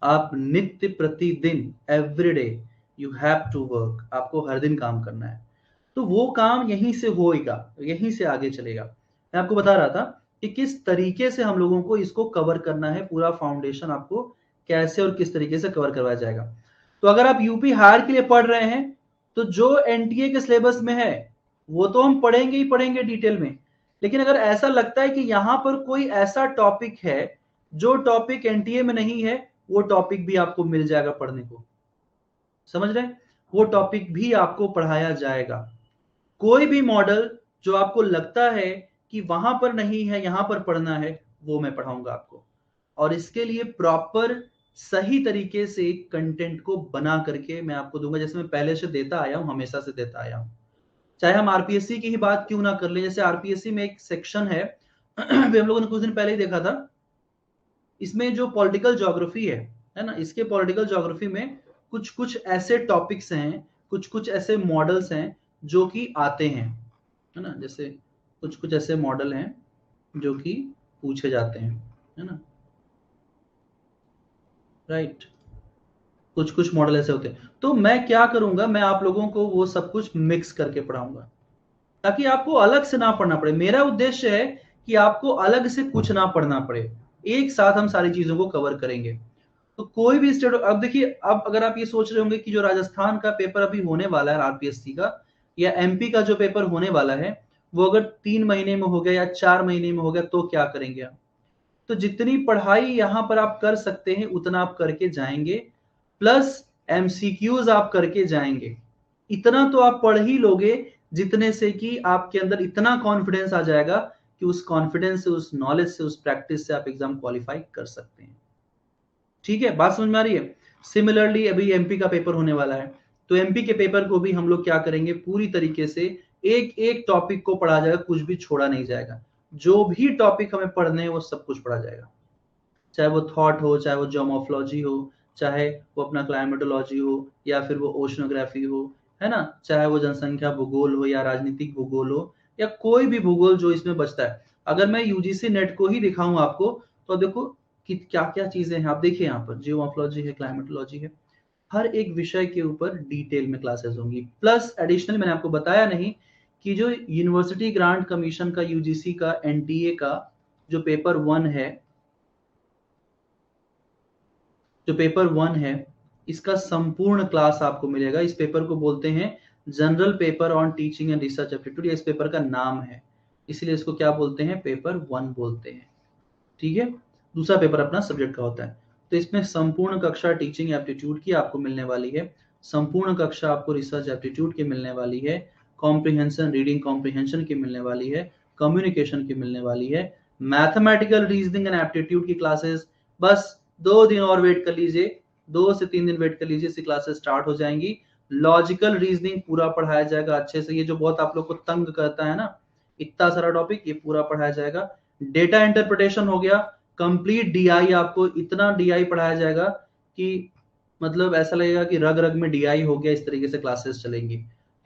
आप नित्य प्रतिदिन everyday you have to work, आपको हर दिन काम करना है। तो वो काम यहीं से होएगा, यहीं से आगे चलेगा। मैं आपको बता रहा था कि किस तरीके से हम लोगों को इसको कवर करना है, पूरा फाउंडेशन आपको कैसे और किस तरीके से कवर करवाया जाएगा। तो अगर आप यूपी हायर के लिए पढ़ रहे हैं तो जो एनटीए के सिलेबस में है वो तो हम पढ़ेंगे ही पढ़ेंगे डिटेल में, लेकिन अगर ऐसा लगता है कि यहां पर कोई ऐसा टॉपिक है जो टॉपिक एनटीए में नहीं है, वो टॉपिक भी आपको मिल जाएगा पढ़ने को। समझ रहे हैं? वो टॉपिक भी आपको पढ़ाया जाएगा। कोई भी मॉडल जो आपको लगता है कि वहां पर नहीं है, यहां पर पढ़ना है, वो मैं पढ़ाऊंगा आपको। और इसके लिए प्रॉपर सही तरीके से कंटेंट को बना करके मैं आपको दूंगा, जैसे मैं पहले से देता आया हूं, हमेशा से देता आया हूं। चाहे हम आरपीएससी की ही बात क्यों ना कर ले, जैसे आरपीएससी में एक सेक्शन है हम लोगों ने कुछ दिन पहले ही देखा था, इसमें जो पॉलिटिकल ज्योग्राफी है ना, इसके पॉलिटिकल ज्योग्राफी में कुछ कुछ ऐसे टॉपिक्स हैं, कुछ कुछ ऐसे मॉडल्स हैं जो कि आते हैं, है ना, जैसे कुछ कुछ ऐसे मॉडल हैं जो कि पूछे जाते हैं, है ना, राइट। कुछ कुछ मॉडल ऐसे होते हैं। तो मैं क्या करूंगा, मैं आप लोगों को वो सब कुछ मिक्स करके पढ़ाऊंगा ताकि आपको अलग से ना पढ़ना पड़े। मेरा उद्देश्य है कि आपको अलग से कुछ ना पढ़ना पड़े, एक साथ हम सारी चीजों को कवर करेंगे। तो कोई भी स्टेट, अब देखिए, अब अगर आप ये सोच रहे होंगे कि जो राजस्थान का पेपर अभी होने वाला है आरपीएससी का, या एमपी का जो पेपर होने वाला है, वो अगर 3 महीने में हो गया या 4 महीने में हो गया तो क्या करेंगे आप? तो जितनी पढ़ाई यहां पर आप कर सकते हैं उतना आप करके जाएंगे, प्लस एमसीक्यूज आप करके जाएंगे। इतना तो आप पढ़ ही लोगे जितने से कि आपके अंदर इतना कॉन्फिडेंस आ जाएगा कि उस कॉन्फिडेंस से, उस नॉलेज से, उस प्रैक्टिस से आप एग्जाम क्वालिफाई कर सकते हैं। ठीक है, बात समझ में आ रही है? सिमिलरली अभी एमपी का पेपर होने वाला है, तो एमपी के पेपर को भी हम लोग क्या करेंगे, पूरी तरीके से एक एक टॉपिक को पढ़ा जाएगा, कुछ भी छोड़ा नहीं जाएगा। जो भी टॉपिक हमें पढ़ने हैं वो सब कुछ पढ़ा जाएगा, चाहे वो थॉट हो, चाहे वो जोमोफोलॉजी हो, चाहे वो अपना क्लाइमेटोलॉजी हो, या फिर वो ओशनोग्राफी हो, है ना, चाहे वो जनसंख्या भूगोल हो या राजनीतिक भूगोल हो, या कोई भी भूगोल जो इसमें बचता है। अगर मैं यूजीसी नेट को ही दिखाऊं आपको, तो देखो कि क्या क्या चीजें हैं। आप देखिए यहाँ पर जियोमोफोलॉजी है, क्लाइमेटोलॉजी है, हर एक विषय के ऊपर डिटेल में क्लासेस होंगी। प्लस एडिशनल मैंने आपको बताया नहीं कि जो यूनिवर्सिटी ग्रांट कमीशन का, यूजीसी का, एनटीए का जो पेपर 1 है, जो पेपर 1 है, इसका संपूर्ण क्लास आपको मिलेगा। इस पेपर को बोलते हैं general paper on teaching and research aptitude, इस पेपर का नाम है, इसलिए इसको क्या बोलते हैं, पेपर 1 बोलते हैं। ठीक है, दूसरा पेपर अपना सब्जेक्ट का होता है। तो इसमें संपूर्ण कक्षा टीचिंग एप्टीट्यूड की आपको मिलने वाली है, संपूर्ण कक्षा आपको रिसर्च एप्टीट्यूड की मिलने वाली है, कॉम्प्रिहेंशन, रीडिंग कॉम्प्रिहेंशन की मिलने वाली है, कम्युनिकेशन की मिलने वाली है, मैथमेटिकल रीजनिंग एंड एप्टीट्यूड की क्लासेस। बस 2 दिन और वेट कर लीजिए, 2 से 3 दिन वेट कर लीजिए, इसकी क्लासेस स्टार्ट हो जाएंगी। लॉजिकल रीजनिंग पूरा पढ़ाया जाएगा अच्छे से, ये जो बहुत आप लोग को तंग करता है ना, इतना सारा टॉपिक, ये पूरा पढ़ाया जाएगा। डेटा इंटरप्रिटेशन हो गया, कंप्लीट डीआई, आपको इतना डीआई पढ़ाया जाएगा कि मतलब ऐसा लगेगा कि रग रग में डीआई हो गया, इस तरीके से क्लासेस चलेंगी,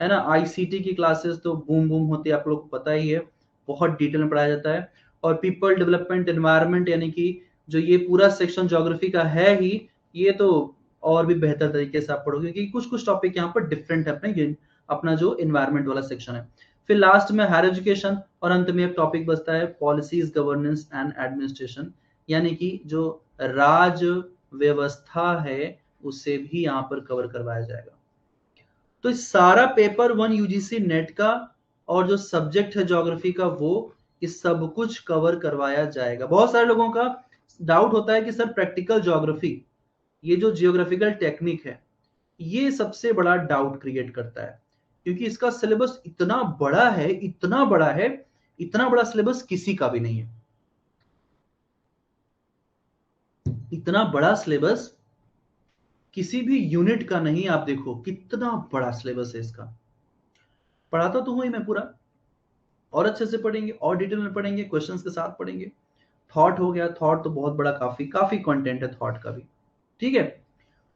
है ना। आईसीटी की क्लासेस तो बूम बूम होती है, आप लोग को पता ही है, बहुत डिटेल में पढ़ाया जाता है। और पीपल डेवलपमेंट एनवायरनमेंट, यानी कि जो ये पूरा सेक्शन ज्योग्राफी का है ही, ये तो और भी बेहतर तरीके से आप पढ़ोगे, क्योंकि कुछ कुछ टॉपिक यहाँ पर डिफरेंट है अपने, अपना जो एनवायरनमेंट वाला सेक्शन है। फिर लास्ट में हायर एजुकेशन, और अंत में एक टॉपिक बचता है पॉलिसीज, गवर्नेंस एंड एडमिनिस्ट्रेशन, यानी कि जो राज व्यवस्था है उसे भी यहाँ पर कवर करवाया जाएगा। तो इस सारा पेपर 1 यूजीसी नेट का, और जो सब्जेक्ट है ज्योग्राफी का, वो इस सब कुछ कवर करवाया जाएगा। बहुत सारे लोगों का डाउट होता है कि सर प्रैक्टिकल ज्योग्राफी, ये जो जियोग्राफिकल टेक्निक है, ये सबसे बड़ा डाउट क्रिएट करता है, क्योंकि इसका सिलेबस इतना बड़ा है, इतना बड़ा है, इतना बड़ा सिलेबस किसी का भी नहीं है। इतना बड़ा सिलेबस किसी भी यूनिट का नहीं। आप देखो कितना बड़ा सिलेबस है इसका। पढ़ाता तो हूं ही मैं पूरा, और अच्छे से पढ़ेंगे और डिटेल में पढ़ेंगे, क्वेश्चंस के साथ पढ़ेंगे, थॉट हो गया, थॉट तो बहुत बड़ा काफी काफी कंटेंट है थॉट का भी, ठीक है।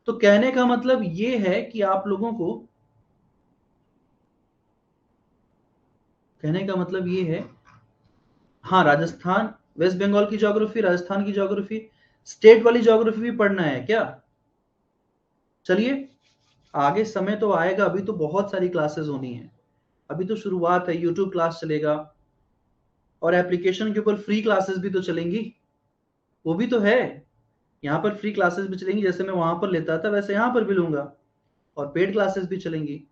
तो कहने का मतलब ये है कि आप लोगों को, कहने का मतलब ये है, हाँ राजस्थान, वेस्ट बंगाल की ज्योग्राफी, राजस्थान की ज्योग्राफी, स्टेट वाली ज्योग्राफी भी पढ़ना है क्या? चलिए, आगे समय तो आएगा, अभी तो बहुत सारी क्लासेस होनी है, अभी तो शुरुआत है। यूट्यूब क्लास चलेगा और एप्लीकेशन के ऊपर फ्री क्लासेस भी तो चलेंगी, वो भी तो है। यहाँ पर फ्री क्लासेस भी चलेंगी, जैसे मैं वहां पर लेता था वैसे यहाँ पर भी लूंगा, और पेड क्लासेस भी चलेंगी।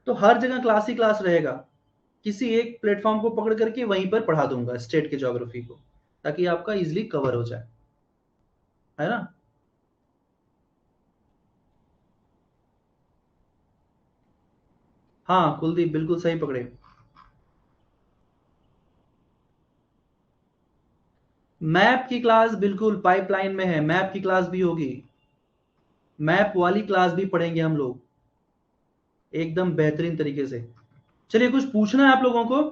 तो हर जगह क्लास ही क्लास रहेगा, किसी एक प्लेटफॉर्म को पकड़ करके वहीं पर पढ़ा दूंगा स्टेट के ज्योग्राफी को, ताकि आपका इजिली कवर हो जाए, है ना। हाँ कुलदीप बिल्कुल सही पकड़े। मैप की क्लास बिल्कुल पाइपलाइन में है, मैप की क्लास भी होगी, मैप वाली क्लास भी पढ़ेंगे हम लोग एकदम बेहतरीन तरीके से। चलिए, कुछ पूछना है आप लोगों को?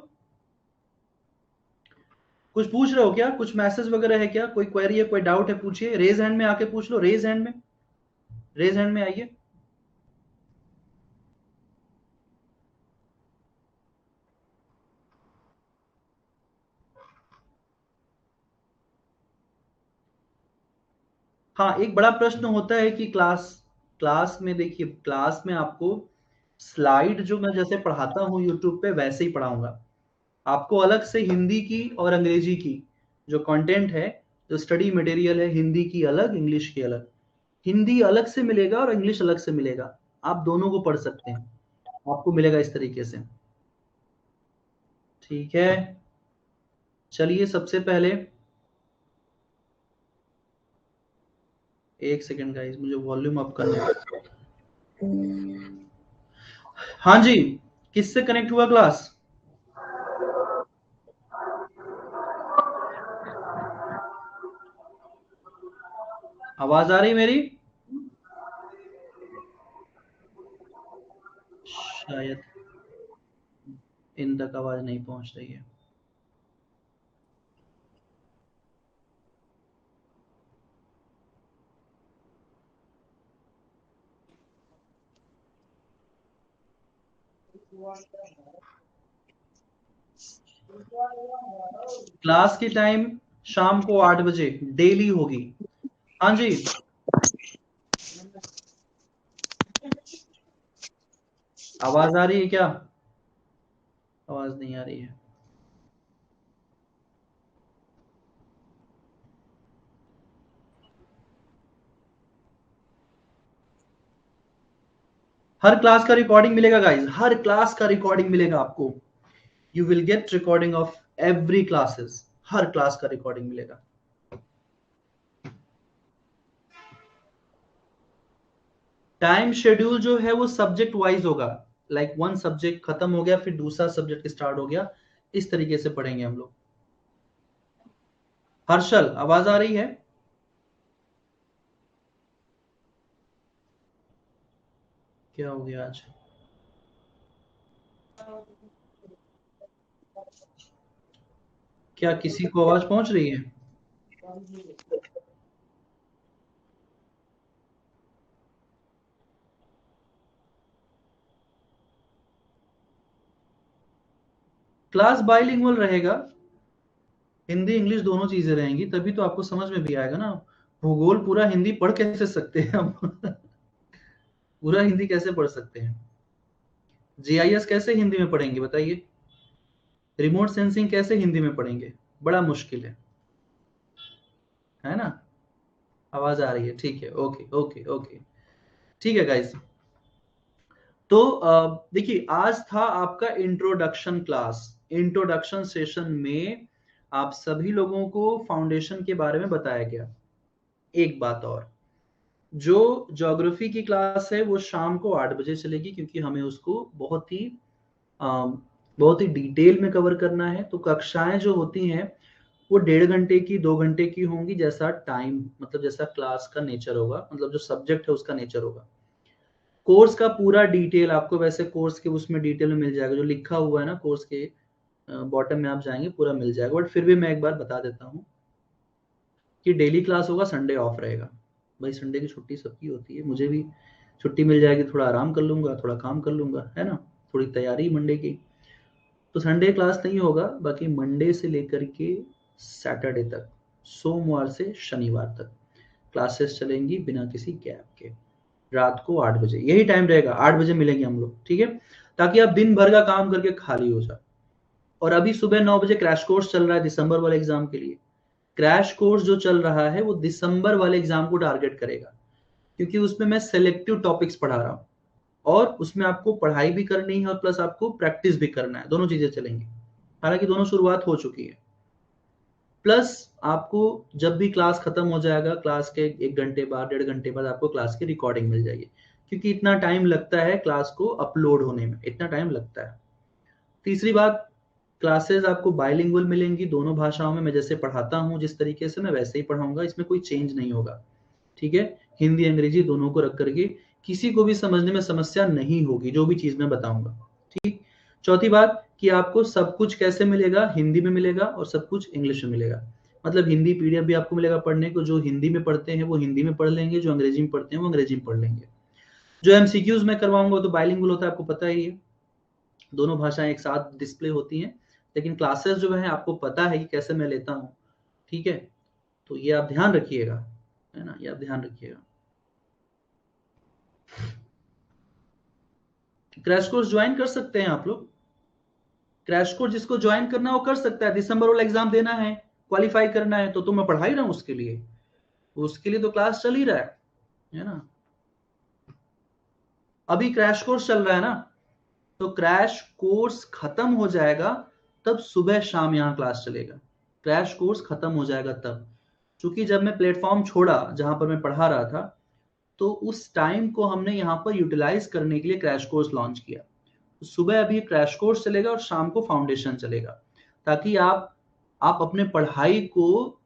कुछ पूछ रहे हो क्या? कुछ मैसेज वगैरह है क्या? कोई क्वेरी है, कोई डाउट है, पूछिए, रेज हैंड में आके पूछ लो, रेज हैंड में, रेज हैंड में आइए। हाँ, एक बड़ा प्रश्न होता है कि क्लास, क्लास में देखिए, क्लास में आपको स्लाइड जो मैं जैसे पढ़ाता हूँ यूट्यूब पे वैसे ही पढ़ाऊंगा। आपको अलग से हिंदी की और अंग्रेजी की जो कंटेंट है, जो स्टडी मटेरियल है, हिंदी की अलग, इंग्लिश की अलग, हिंदी अलग से मिलेगा और इंग्लिश अलग से मिलेगा, आप दोनों को पढ़ सकते हैं, आपको मिलेगा इस तरीके से, ठीक है। चलिए, सबसे पहले एक सेकेंड गाइस, मुझे वॉल्यूम अप करना है। हाँ जी, किससे कनेक्ट हुआ क्लास? आवाज आ रही मेरी? शायद इन तक आवाज नहीं पहुंच रही है। क्लास की टाइम शाम को 8 बजे डेली होगी। हाँ जी, आवाज आ रही है क्या? आवाज नहीं आ रही है। हर क्लास का रिकॉर्डिंग मिलेगा गाइस, हर क्लास का रिकॉर्डिंग मिलेगा आपको। You will get recording of every classes, her class का रिकॉर्डिंग मिलेगा। टाइम शेड्यूल जो है वो सब्जेक्ट वाइज होगा, लाइक वन सब्जेक्ट खत्म हो गया फिर दूसरा सब्जेक्ट स्टार्ट हो गया, इस तरीके से पढ़ेंगे हम लोग। हर्षल, आवाज आ रही है? क्या हो गया आज? क्या किसी को आवाज पहुंच रही है? क्लास बाइलिंगुअल रहेगा, हिंदी इंग्लिश दोनों चीजें रहेंगी, तभी तो आपको समझ में भी आएगा ना। भूगोल पूरा हिंदी पढ़ कैसे सकते हैं हम? पूरा हिंदी कैसे पढ़ सकते हैं? जीआईएस कैसे हिंदी में पढ़ेंगे बताइए? रिमोट सेंसिंग कैसे हिंदी में पढ़ेंगे? बड़ा मुश्किल है ना। आवाज आ रही है, ठीक है, ओके ओके ओके, ठीक है गाइस। तो देखिए, आज था आपका इंट्रोडक्शन क्लास। इंट्रोडक्शन सेशन में आप सभी लोगों को फाउंडेशन के बारे में बताया गया। एक बात और, जो ज्योग्राफी की क्लास है वो शाम को 8 बजे चलेगी, क्योंकि हमें उसको अम, बहुत ही डिटेल में कवर करना है। तो कक्षाएं जो होती हैं वो 1.5 घंटे की, 2 घंटे की होंगी, जैसा टाइम, मतलब जैसा क्लास का नेचर होगा, मतलब जो सब्जेक्ट है उसका नेचर होगा। कोर्स का पूरा डिटेल आपको वैसे कोर्स के उसमें डिटेल में मिल जाएगा, जो लिखा हुआ है ना कोर्स के बॉटम में आप जाएंगे पूरा मिल जाएगा, बट फिर भी मैं एक बार बता देता हूँ। कि डेली क्लास होगा, संडे ऑफ रहेगा। भाई संडे की छुट्टी सबकी होती है, मुझे भी छुट्टी मिल जाएगी, थोड़ा आराम कर लूंगा, थोड़ा काम कर लूंगा, है ना, थोड़ी तैयारी मंडे की। तो संडे क्लास नहीं होगा, बाकी मंडे से लेकर के सैटरडे तक, सोमवार से शनिवार तक क्लासेस चलेंगी बिना किसी गैप के। रात को 8 बजे यही टाइम रहेगा, 8 बजे मिलेंगे हम लोग, ठीक है, ताकि आप दिन भर का काम करके खाली हो जाए। और अभी सुबह 9 बजे क्रैश कोर्स चल रहा है दिसंबर वाले एग्जाम के लिए। क्रैश कोर्स जो चल रहा है वो दिसंबर वाले एग्जाम को टारगेट करेगा, क्योंकि उसमें मैं सेलेक्टिव टॉपिक्स पढ़ा रहा हूँ और उसमें आपको पढ़ाई भी करनी है और प्लस आपको प्रैक्टिस भी करना है, दोनों चीजें चलेंगी। हालांकि दोनों शुरुआत हो चुकी है। प्लस आपको जब भी क्लास खत्म हो जाएगा, क्लास के 1 घंटे बाद, 1.5 घंटे बाद आपको क्लास की रिकॉर्डिंग मिल जाएगी, क्योंकि इतना टाइम लगता है क्लास को अपलोड होने में, इतना टाइम लगता है। तीसरी बात, क्लासेस आपको बाइलिंगुअल मिलेंगी, दोनों भाषाओं में। मैं जैसे पढ़ाता हूँ जिस तरीके से, मैं वैसे ही पढ़ाऊंगा, इसमें कोई चेंज नहीं होगा, ठीक है। हिंदी अंग्रेजी दोनों को रख करके किसी को भी समझने में समस्या नहीं होगी, जो भी चीज मैं बताऊंगा, ठीक। चौथी बात कि आपको सब कुछ कैसे मिलेगा, हिंदी में मिलेगा और सब कुछ इंग्लिश में मिलेगा। मतलब हिंदी पीडीएफ भी आपको मिलेगा पढ़ने को, जो हिंदी में पढ़ते हैं वो हिंदी में पढ़ लेंगे, जो अंग्रेजी में पढ़ते हैं वो अंग्रेजी में पढ़ लेंगे। जो एमसीक्यूज में करवाऊंगा तो बाइलिंगुअल होता है, आपको पता ही है, दोनों भाषाएं एक साथ डिस्प्ले होती हैं। लेकिन क्लासेस जो है आपको पता है कि कैसे मैं लेता हूँ, ठीक है। तो ये आप ध्यान रखिएगा, है ना, ये आप ध्यान रखिएगा। क्रैश कोर्स ज्वाइन कर सकते हैं आप लोग। क्रैश कोर्स जिसको ज्वाइन करना है वो कर सकता है। दिसंबर वाला एग्जाम देना है, क्वालिफाई करना है, तो मैं पढ़ा ही रहा हूँ उसके लिए, उसके लिए तो क्लास चल ही रहा है ना। अभी क्रैश कोर्स चल रहा है ना, तो क्रैश कोर्स खत्म हो जाएगा तब सुबह शाम यहाँ क्लास चलेगा। क्रैश कोर्स खत्म हो जाएगा तब, क्योंकि जब मैं प्लेटफॉर्म छोड़ा जहां पर मैं पढ़ा रहा था, तो उस टाइम को हमने यहाँ पर यूटिलाइज करने के लिए क्रैश कोर्स लॉन्च किया। तो सुबह अभी क्रैश कोर्स चलेगा और शाम को फाउंडेशन चलेगा, ताकि आप अपने पढ़ाई को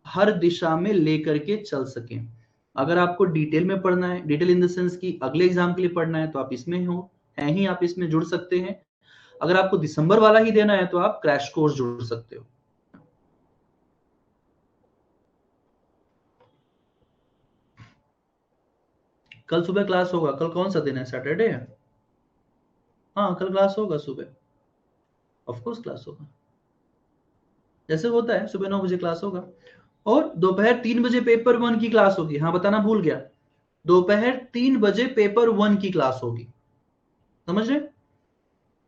हर दिशा में लेकर के चल सकें। अगर आपको डिटेल में पढ़ना है, डिटेल इन द सेंस कि अगले एग्जाम के लिए पढ़ना है, तो आप इसमें हो हैं ही, आप इसमें जुड़ सकते हैं। अगर आपको दिसंबर वाला ही देना है तो आप क्रैश कोर्स जुड़ सकते हो। कल सुबह क्लास होगा। कल कौन सा दिन है, सैटरडे है। हाँ कल क्लास होगा सुबह, ऑफ कोर्स क्लास होगा, जैसे होता है सुबह 9 बजे क्लास होगा। और दोपहर 3 बजे पेपर 1 की क्लास होगी। हाँ बताना भूल गया, दोपहर 3 बजे पेपर 1 की क्लास होगी, समझ रहे।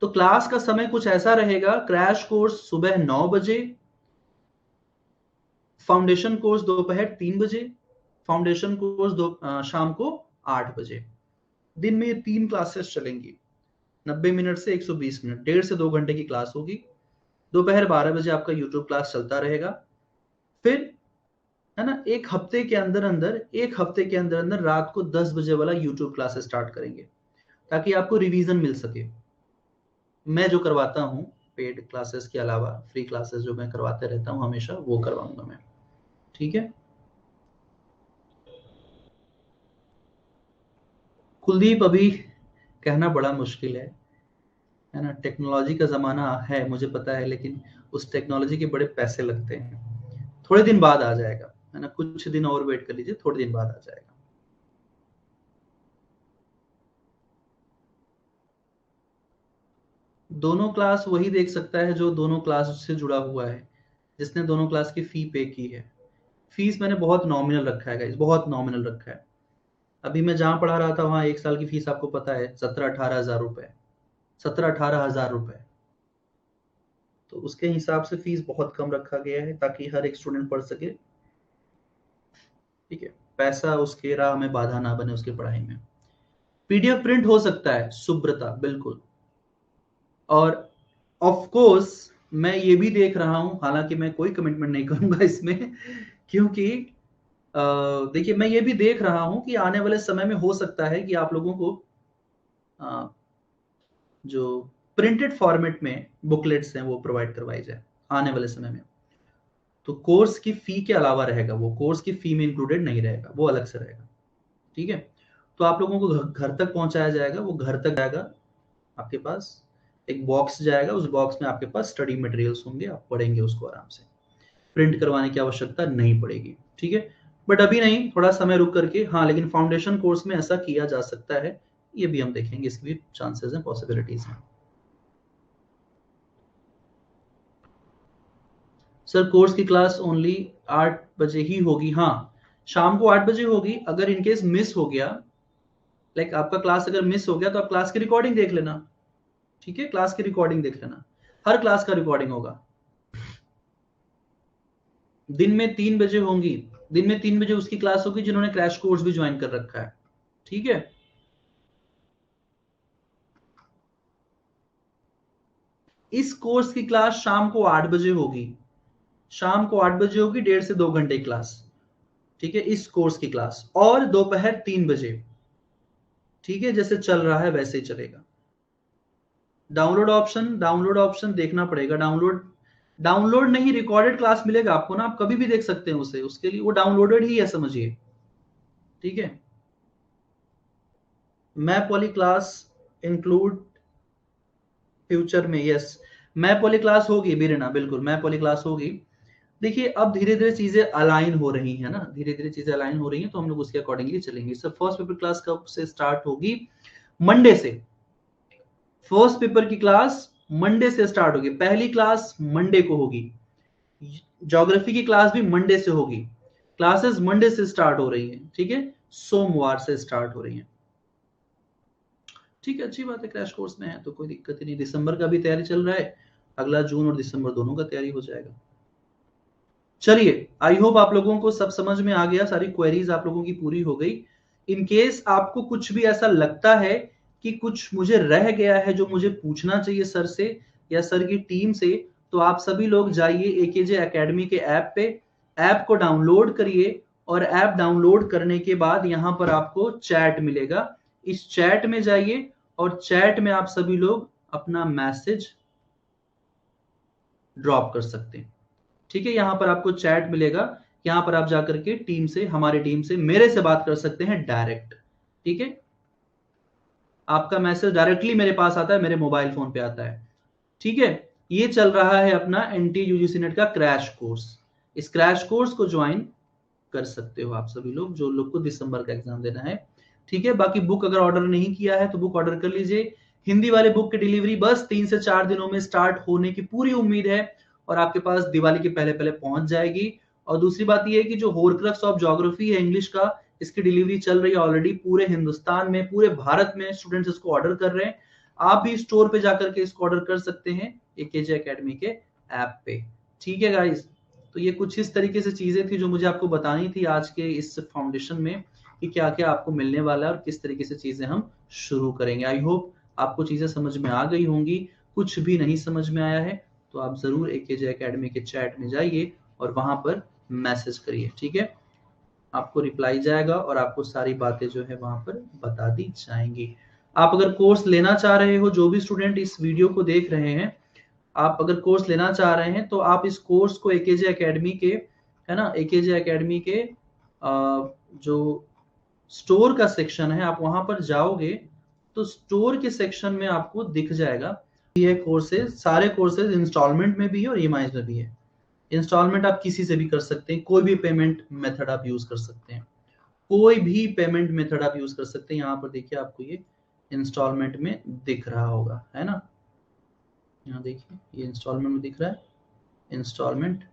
तो क्लास का समय कुछ ऐसा रहेगा, क्रैश कोर्स सुबह 9 बजे, फाउंडेशन कोर्स दोपहर 3 बजे, फाउंडेशन कोर्स शाम को 8 बजे। दिन में ये 3 क्लासेस चलेंगी, 90 मिनट से 120 मिनट, 1.5 से 2 घंटे की क्लास होगी। दोपहर 12 बजे आपका यूट्यूब क्लास चलता रहेगा। फिर, है ना, एक हफ्ते के अंदर अंदर रात को 10 बजे वाला यूट्यूब क्लास स्टार्ट करेंगे, ताकि आपको रिवीजन मिल सके। मैं जो करवाता हूँ पेड क्लासेस के अलावा, फ्री क्लासेस जो मैं करवाते रहता हूँ हमेशा, वो करवाऊंगा मैं, ठीक है। कुलदीप, अभी कहना बड़ा मुश्किल है ना, टेक्नोलॉजी का जमाना है मुझे पता है, लेकिन उस टेक्नोलॉजी के बड़े पैसे लगते हैं। थोड़े दिन बाद आ जाएगा, है ना, कुछ दिन और वेट कर लीजिए, थोड़े दिन बाद आ जाएगा। दोनों क्लास वही देख सकता है जो दोनों क्लास से जुड़ा हुआ है, जिसने दोनों क्लास की फी पे की है। फीस मैंने बहुत नॉमिनल रखा है गाइस, बहुत नॉमिनल रखा है। अभी मैं जहां पढ़ा रहा था वहां 1 साल की फीस आपको पता है 17-18 हज़ार रुपए, 17-18 हज़ार रुपए। तो उसके हिसाब से फीस बहुत कम रखा गया है, ताकि हर एक स्टूडेंट पढ़ सके, ठीक है। पैसा उसके राह में बाधा ना बने उसकी पढ़ाई में। पीडीएफ प्रिंट हो सकता है सुब्रता, बिल्कुल। और ऑफ कोर्स मैं ये भी देख रहा हूं, हालांकि मैं कोई कमिटमेंट नहीं करूंगा इसमें, क्योंकि देखिए मैं ये भी देख रहा हूं कि आने वाले समय में हो सकता है कि आप लोगों को अ, जो प्रिंटेड फॉर्मेट में बुकलेट्स हैं वो प्रोवाइड करवाई जाए आने वाले समय में। तो कोर्स की फी के अलावा रहेगा, वो कोर्स की फी में इंक्लूडेड नहीं रहेगा, वो अलग से रहेगा, ठीक है। तो आप लोगों को घर तक पहुंचाया जाएगा, वो घर तक जाएगा आपके पास, एक बॉक्स जाएगा, उस बॉक्स में आपके पास स्टडी मटेरियल्स होंगे, आप पढ़ेंगे उसको आराम से। प्रिंट करवाने की आवश्यकता नहीं पड़ेगी, ठीक है। बट अभी नहीं, थोड़ा समय रुक करके, हाँ, लेकिन फाउंडेशन कोर्स में ऐसा किया जा सकता है, ये भी हम देखेंगे, इसके भी चांसेस हैं, पॉसिबिलिटीज हैं। सर कोर्स की क्लास ओनली 8 बजे ही होगी? हाँ, शाम को 8 बजे होगी। अगर इनकेस मिस हो गया, लाइक आपका क्लास अगर मिस हो गया, तो आप क्लास की रिकॉर्डिंग देख लेना, ठीक है, क्लास की रिकॉर्डिंग देख लेना, हर क्लास का रिकॉर्डिंग होगा। दिन में 3 बजे होंगी, दिन में 3 बजे उसकी क्लास होगी जिन्होंने क्रैश कोर्स भी ज्वाइन कर रखा है, ठीक है। इस कोर्स की क्लास शाम को 8 बजे होगी, शाम को 8 बजे होगी, 1.5 से 2 घंटे क्लास, ठीक है, इस कोर्स की क्लास, और दोपहर 3 बजे, ठीक है, जैसे चल रहा है वैसे ही चलेगा। डाउनलोड ऑप्शन देखना पड़ेगा। डाउनलोड नहीं, रिकॉर्डेड क्लास मिलेगा आपको ना, आप कभी भी देख सकते हैं उसे, उसके लिए वो डाउनलोडेड ही है, समझिए, ठीक है। मैप वाली क्लास इंक्लूड फ्यूचर में, यस, मैप वाली क्लास होगी बीरेना, बिल्कुल मैप वाली क्लास होगी। देखिए अब धीरे धीरे चीजें अलाइन हो रही है ना, धीरे धीरे चीजें अलाइन हो रही हैं, तो हम लोग उसके अकॉर्डिंगली चलेंगे। सर फर्स्ट पेपर क्लास कब से स्टार्ट होगी? मंडे से। फर्स्ट पेपर की क्लास मंडे से स्टार्ट होगी, पहली क्लास मंडे को होगी। ज्योग्राफी की क्लास भी मंडे से होगी, क्लासेस मंडे से स्टार्ट हो रही है, ठीक है, सोमवार से स्टार्ट हो रही है, ठीक है, अच्छी बात है। क्रैश कोर्स में है तो कोई दिक्कत ही नहीं। दिसंबर का भी तैयारी चल रहा है, अगला जून और दिसंबर दोनों का तैयारी हो जाएगा। चलिए, आई होप आप लोगों को सब समझ में आ गया, सारी क्वेरीज आप लोगों की पूरी हो गई। इन केस आपको कुछ भी ऐसा लगता है कि कुछ मुझे रह गया है जो मुझे पूछना चाहिए सर से या सर की टीम से, तो आप सभी लोग जाइए एकेजे एकेडमी के ऐप पे, ऐप को डाउनलोड करिए, और ऐप डाउनलोड करने के बाद यहाँ पर आपको चैट मिलेगा, इस चैट में जाइए, और चैट में आप सभी लोग अपना मैसेज ड्रॉप कर सकते हैं, ठीक है। यहां पर आपको चैट मिलेगा, यहां पर आप जाकर के टीम से, हमारी टीम से, मेरे से बात कर सकते हैं डायरेक्ट, ठीक है। आपका मैसेज डायरेक्टली मेरे पास आता है, मेरे मोबाइल फोन पे आता है, ठीक है। ये चल रहा है अपना एनटी यूजीसी नेट का क्रैश कोर्स, इस क्रैश कोर्स को ज्वाइन कर सकते हो आप सभी लोग, जो लोग को दिसंबर का एग्जाम देना है, ठीक है। बाकी बुक अगर ऑर्डर नहीं किया है तो बुक ऑर्डर कर लीजिए। हिंदी वाले बुक की डिलीवरी बस 3 से 4 दिनों में स्टार्ट होने की पूरी उम्मीद है, और आपके पास दिवाली के पहले पहले पहुंच जाएगी। और दूसरी बात यह है कि जो होरक्रक्स ऑफ ज्योग्राफी है इंग्लिश का, इसकी डिलीवरी चल रही है ऑलरेडी पूरे हिंदुस्तान में, पूरे भारत में स्टूडेंट्स इसको ऑर्डर कर रहे हैं। आप भी स्टोर पे जाकर के इसको ऑर्डर कर सकते हैं एकेजे एकेडमी के ऐप पे, ठीक है गाइस। तो ये कुछ इस तरीके से चीजें थी जो मुझे आपको बतानी थी आज के इस फाउंडेशन में, कि क्या क्या आपको मिलने वाला है और किस तरीके से चीजें हम शुरू करेंगे। आई होप आपको चीजें समझ में आ गई होंगी। कुछ भी नहीं समझ में आया है तो आप जरूर एकेजे एकेडमी के चैट में जाइए और वहां पर मैसेज करिए, ठीक है, आपको रिप्लाई जाएगा और आपको सारी बातें जो है वहां पर बता दी जाएंगी। आप अगर कोर्स लेना चाह रहे हो, जो भी स्टूडेंट इस वीडियो को देख रहे हैं, आप अगर कोर्स लेना चाह रहे हैं तो आप इस कोर्स को एकेजे एकेडमी के, है ना, एकेजे एकेडमी के जो स्टोर का सेक्शन है, आप वहां पर जाओगे तो स्टोर के सेक्शन में आपको दिख जाएगा ये कोर्सेज, सारे कोर्सेज इंस्टॉलमेंट में भी है और ईएमआई में भी है। इंस्टॉलमेंट आप किसी से भी कर सकते हैं, कोई भी पेमेंट मेथड आप यूज कर सकते हैं, कोई भी पेमेंट मेथड आप यूज कर सकते हैं। यहाँ पर देखिए आपको ये इंस्टॉलमेंट में दिख रहा होगा, है ना, यहाँ देखिए ये इंस्टॉलमेंट में दिख रहा है, इंस्टॉलमेंट,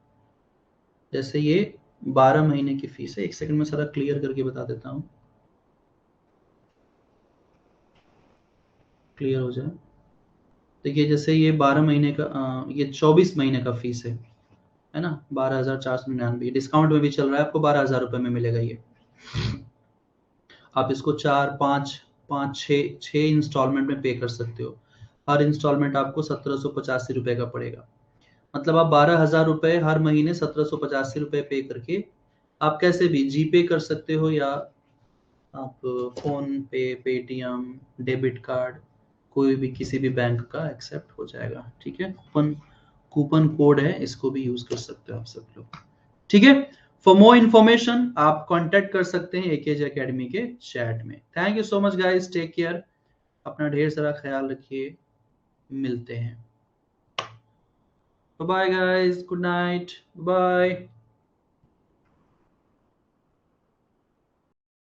जैसे ये 12 महीने की फीस है। एक सेकंड में सारा क्लियर करके बता देता हूँ, क्लियर हो जाए। देखिए जैसे ये 12 महीने का, ये 24 महीने का फीस है ना, 12,499, डिस्काउंट में भी चल रहा है, आपको 12,000 रुपए में मिलेगा ये। आप इसको 4, 5, 5, 6 इंस्टॉलमेंट में पे कर सकते हो। हर इंस्टॉलमेंट आपको 1785 रुपए का पड़ेगा, मतलब आप 12,000 रुपए हर महीने 1785 रुपए पे करके आप कैसे भी जीपे कर सकते हो, या आप फोन पे, पेटीएम, डेबिट कार्ड, कोई भी किसी भी बैंक का एक्सेप्ट हो जाएगा, ठीक है। कूपन कूपन कोड है, इसको भी यूज कर सकते हो आप सब लोग, ठीक है। फॉर मोर इन्फॉर्मेशन आप कांटेक्ट कर सकते हैं एकेजे एकेडमी के चैट में। Thank you so much guys, take care, अपना ढेर सारा ख्याल रखिए, मिलते हैं। Bye bye, guys. Good night. Bye.